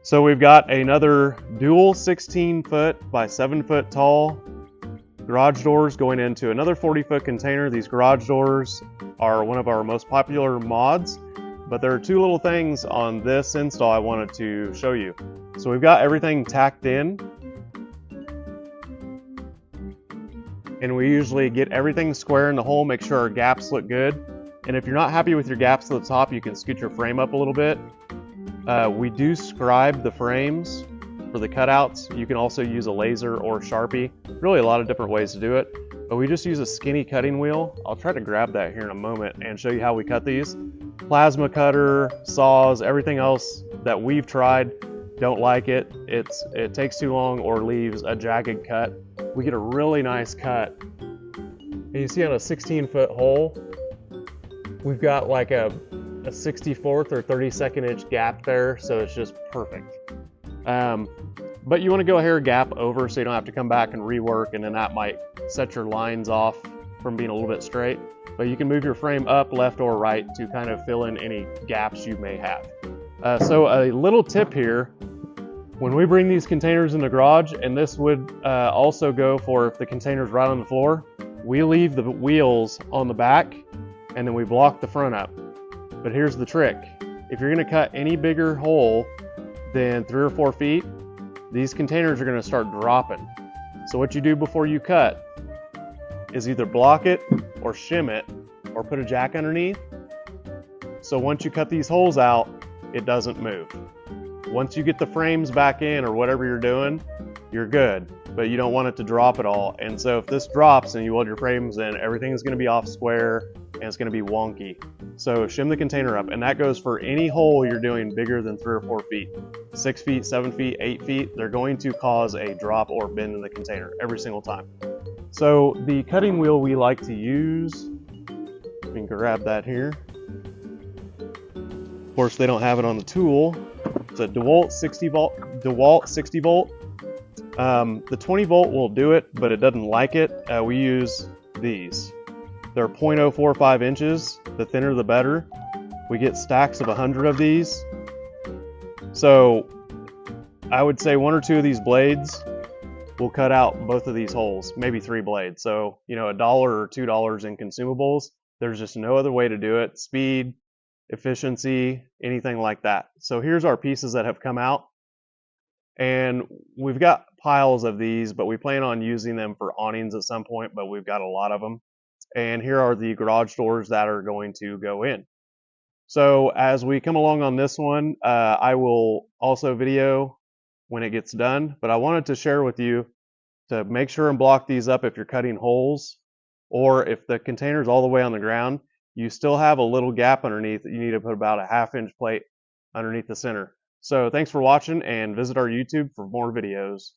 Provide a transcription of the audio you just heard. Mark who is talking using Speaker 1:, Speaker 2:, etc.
Speaker 1: So we've got another dual 16-foot by 7-foot tall garage doors going into another 40-foot container. These garage doors are one of our most popular mods, but there are two little things on this install I wanted to show you. So we've got everything tacked in, and we usually get everything square in the hole, make sure our gaps look good. And if you're not happy with your gaps at the top, you can scoot your frame up a little bit. We do scribe the frames for the cutouts. You can also use a laser or Sharpie. Really a lot of different ways to do it, but we just use a skinny cutting wheel. I'll try to grab that here in a moment and show you how we cut these. Plasma cutter, saws, everything else that we've tried don't like it. It takes too long or leaves a jagged cut. We get a really nice cut. And you see on a 16-foot hole, we've got like a 64th or 32nd inch gap there, so it's just perfect. But you want to go a hair gap over so you don't have to come back and rework, and then that might set your lines off from being a little bit straight. But you can move your frame up, left, or right to kind of fill in any gaps you may have. So a little tip here, when we bring these containers in the garage, and this would also go for if the container's right on the floor, we leave the wheels on the back and then we block the front up. But here's the trick. If you're gonna cut any bigger hole than 3 or 4 feet, these containers are gonna start dropping. So what you do before you cut is either block it or shim it or put a jack underneath. So once you cut these holes out, it doesn't move. Once you get the frames back in or whatever you're doing, you're good, but you don't want it to drop at all. And so if this drops and you weld your frames in, everything's gonna be off square and it's gonna be wonky. So shim the container up, and that goes for any hole you're doing bigger than 3 or 4 feet. 6 feet, 7 feet, 8 feet, they're going to cause a drop or bend in the container every single time. So the cutting wheel we like to use, we can grab that here. Of course, they don't have it on the tool. It's a DeWalt 60 volt. The 20 volt will do it, but it doesn't like it. We use these. They're 0.045 inches. The thinner, the better. We get stacks of 100 of these. So I would say 1 or 2 of these blades will cut out both of these holes, maybe 3 blades. So, you know, $1 or $2 in consumables. There's just no other way to do it. Speed, efficiency, anything like that. So here's our pieces that have come out. And we've got piles of these, but we plan on using them for awnings at some point, but we've got a lot of them. And here are the garage doors that are going to go in. So as we come along on this one, I will also video when it gets done, but I wanted to share with you to make sure and block these up if you're cutting holes, or if the container's all the way on the ground, you still have a little gap underneath that you need to put about a 1/2 inch plate underneath the center. So thanks for watching, and visit our YouTube for more videos.